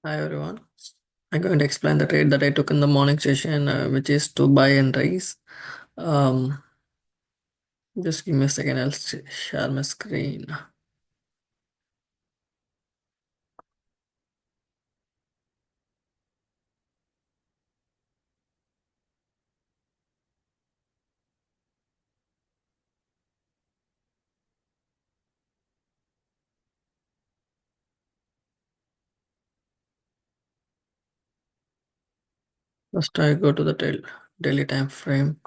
Hi everyone. I'm going to explain the trade that I took in the morning session, which is to buy and raise. Um, just give me a second. I'll share my screen. First, I go to the daily time frame.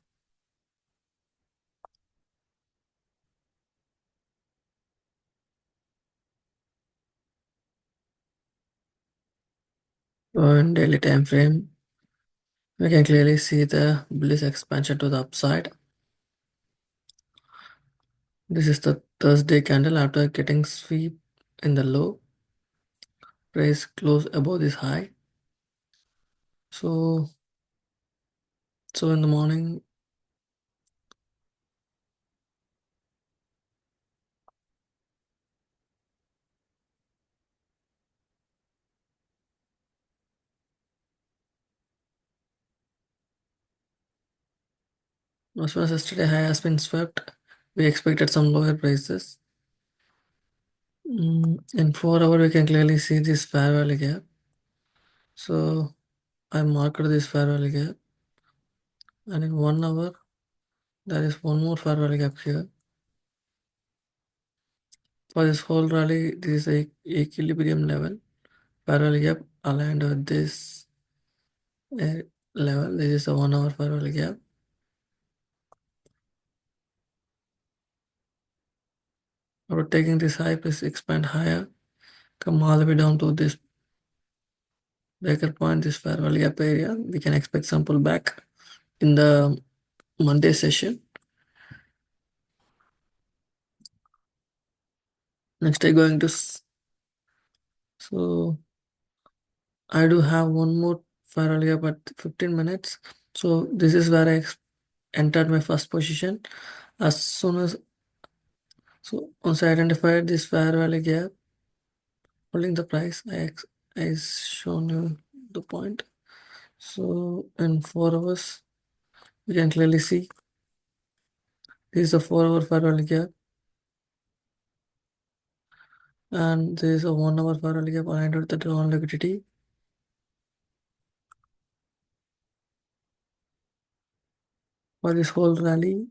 So in daily time frame, we can clearly see the bullish expansion to the upside. This is the Thursday candle after getting sweep in the low. Price close above this high. So, so in the morning, as soon as yesterday high has been swept, we expected some lower prices. In 4 hours, we can clearly see this fair value gap. So I marked this fair value gap, and in 1 hour, there is one more fair value gap here. For this whole rally, this is a equilibrium level. Fair value gap aligned with this uh, level. This is a 1 hour fair value gap. After taking this high, please expand higher. Come all the way down to this breaker point, this fair value gap area. We can expect some pullback in the Monday session. Next, I going to so I do have one more fair gap at 15 minutes. So this is where I entered my first position. As soon as once I identified this fair value gap holding the price, I shown you the point. So in 4 hours, you can clearly see this is a 4 hour fair value gap, and there is a 1 hour fair value gap aligned with the drawn liquidity. For this whole rally,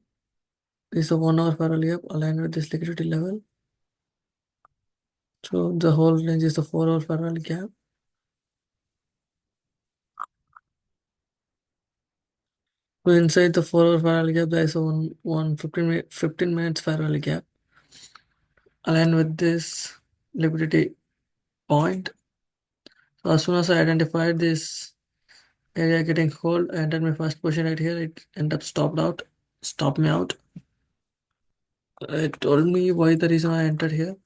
this is a 1 hour fair value gap aligned with this liquidity level. So the whole range is the 4 hour fair value gap. So inside the 4 hour fair value gap, there is a one 15 minutes fair value gap aligned with this liquidity point. So as soon as I identified this area getting hold, I entered my first position right here. It ended up stopped me out. It told me why the reason I entered here.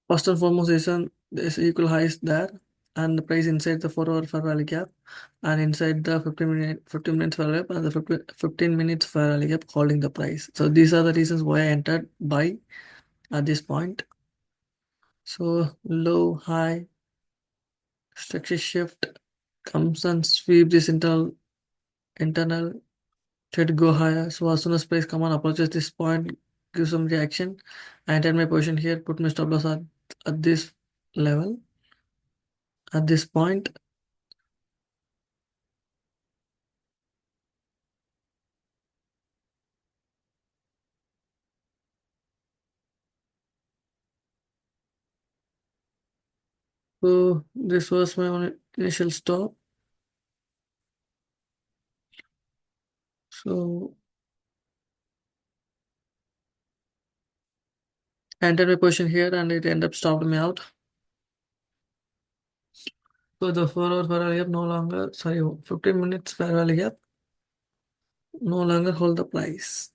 First and foremost reason there's equal highs there, and the price inside the 4 hour fair value gap, and inside the 15 minutes fair value gap, and the 15 minutes fair value gap holding the price. So these are the reasons why I entered buy at this point. So low, high, structure shift comes and sweep this internal trade go higher. So as soon as price come on approaches this point, give some reaction. I entered my position here, put my stop loss at this level, at this point. So this was my initial stop. So I entered my position here and it ended up stopped me out. So the 4 hour fair value gap no longer, sorry, 15 minutes fair value gap no longer hold the price.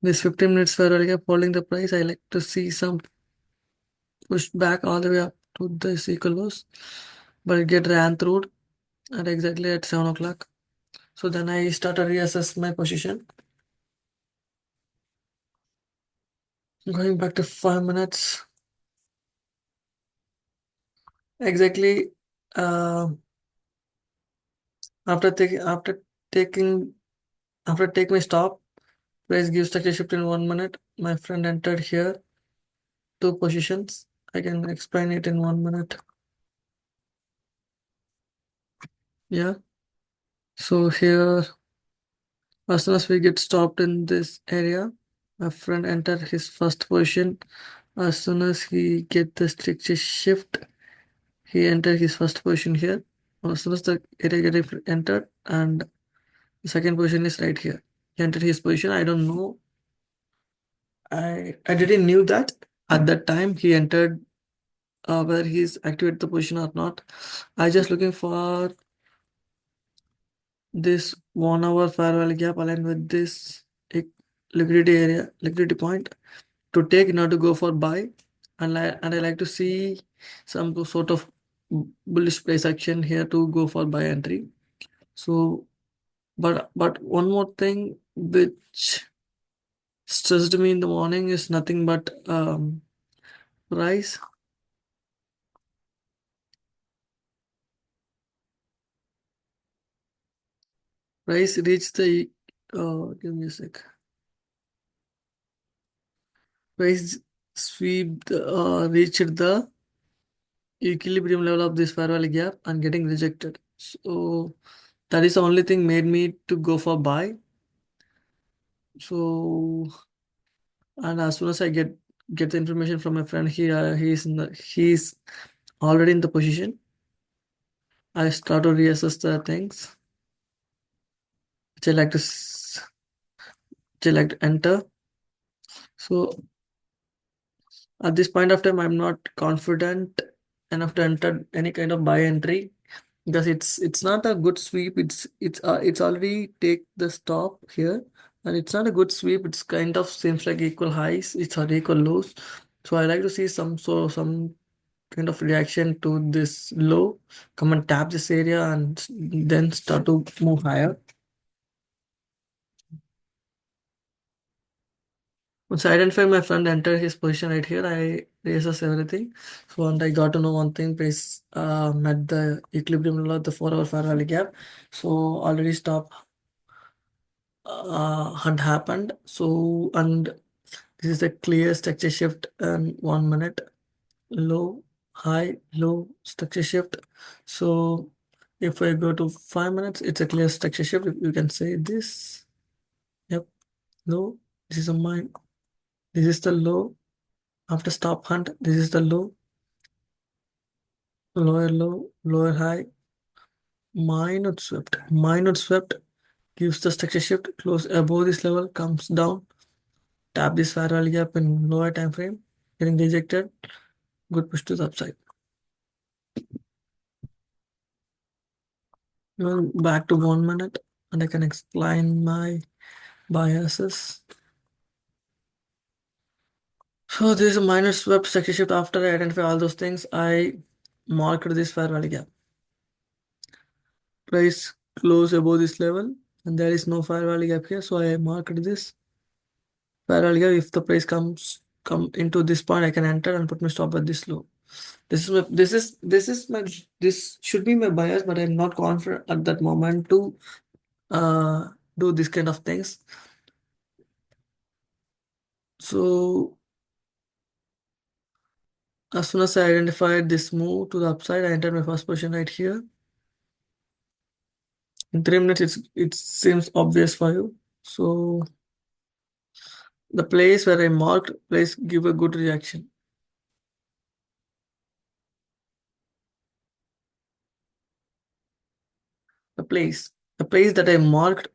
This 15 minutes fair value gap holding the price, I like to see some push back all the way up to this equal lows, but it get ran through at exactly at 7 o'clock. So then I started reassess my position. Going back to 5 minutes. Exactly. Uh, taking after taking my stop, price gives structure shift in 1 minute. My friend entered here two positions. I can explain it in 1 minute. Yeah. So here, as soon as we get stopped in this area, my friend entered his first position. As soon as he get the structure shift, he entered his first position here. As soon as the area get entered, and the second position is right here. He entered his position. I don't know. I didn't knew that at that time he entered where he's activated the position or not. I just looking for this 1 hour firewall gap aligned with this liquidity point to take in order to go for buy, and I like to see some sort of bullish price action here to go for buy entry. So, but one more thing which stressed me in the morning is nothing but price. Price reached the give me a sec. Price reached the equilibrium level of this firewall gap and getting rejected. So that is the only thing made me to go for buy. So, and as soon as I get the information from my friend, he's already in the position. I start to reassess the things which I like to enter. So at this point of time, I'm not confident enough to enter any kind of buy entry because it's not a good sweep. It's already take the stop here, and it's not a good sweep. It's kind of seems like equal highs. It's or equal lows. So I like to see some kind of reaction to this low. Come and tap this area and then start to move higher. Once I identify my friend enter his position right here, I reassess everything. So and I got to know one thing, price met the equilibrium level of the 4 hour fair value gap. So already stop had happened. So and this is a clear structure shift in 1 minute. Low, high, low structure shift. So if I go to 5 minutes, it's a clear structure shift. You can say this. Yep, low. This is a mine. This is the low. After stop hunt, this is the low, lower high, minor swept. Minor swept gives the structure shift, close above this level, comes down, tap this parallel gap in lower time frame, getting rejected, good push to the upside. Now back to 1 minute, and I can explain my biases. So this is a minor swept structure shift. After I identify all those things, I marked this fair value gap. Price close above this level, and there is no fair value gap here, so I marked this parallel gap. If the price come into this point, I can enter and put my stop at this low. This should be my bias, but I'm not confident at that moment to uh do this kind of things. So as soon as I identified this move to the upside, I entered my first position right here. In 3 minutes, it seems obvious for you. So the place where I marked place give a good reaction. The place, the place that I marked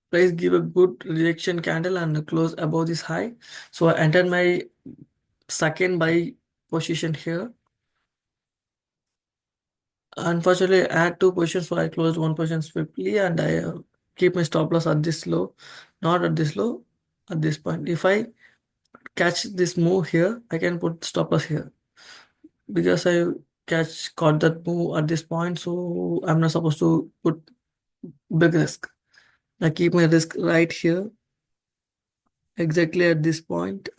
place give a good rejection candle and close above this high. So I entered my second buy position here. Unfortunately, I had two positions, so I closed one position swiftly and I keep my stop loss at this low, not at this low, at this point. If I catch this move here, I can put stop loss here because I caught that move at this point, so I'm not supposed to put big risk. I keep my risk right here, exactly at this point.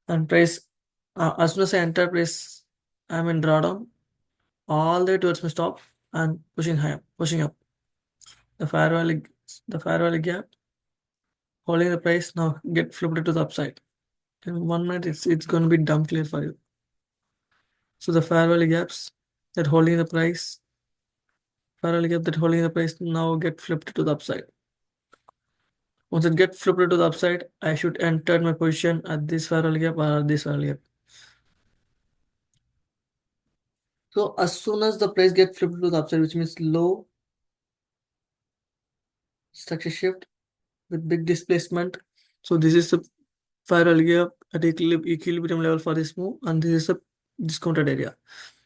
and price, as soon as I enter price, I'm in drawdown all the way towards my stop and pushing higher, pushing up. The fair value, the fair value gap, holding the price now get flipped to the upside. In 1 minute, it's going to be dumb clear for you. So the fair value gaps that holding the price, fair value gap that holding the price now get flipped to the upside. Once it gets flipped to the upside, I should enter my position at this fair value gap or this fair value gap. So as soon as the price gets flipped to the upside, which means low structure shift with big displacement. So this is the fair value gap at equilibrium level for this move, and this is the discounted area.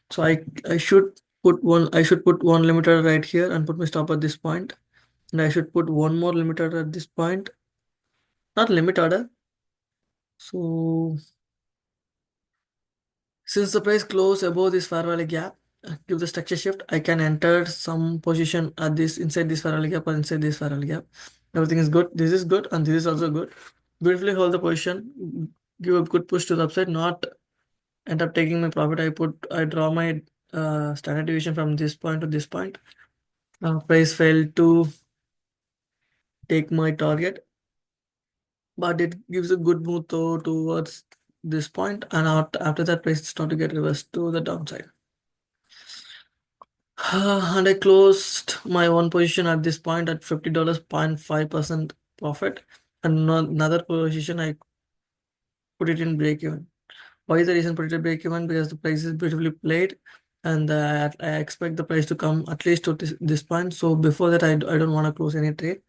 So I should put one limiter right here and put my stop at this point, and I should put one more limiter at this point, not limit order. So since the price closed above this fair value gap, give the structure shift, I can enter some position at this inside this fair value gap or inside this fair value gap. Everything is good. This is good and this is also good. Beautifully hold the position, give a good push to the upside, not end up taking my profit. I draw my standard deviation from this point to this point. Price failed to take my target, but it gives a good move towards this point, and after that price start to get reversed to the downside. And I closed my one position at this point at $50, 0.5% profit, and another position I put it in break even. Why is the reason put it in break even? Because the price is beautifully played, and I expect the price to come at least to this point. So before that, I don't want to close any trade.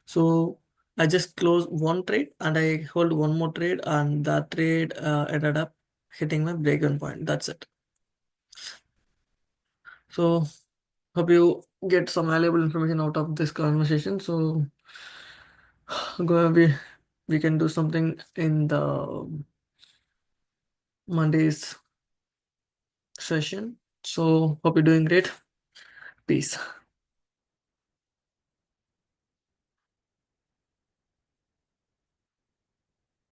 So I just close one trade and I hold one more trade, and that trade ended up hitting my break even point. That's it. So hope you get some valuable information out of this conversation. So go we can do something in the Monday's session. So hope you're doing great. Peace.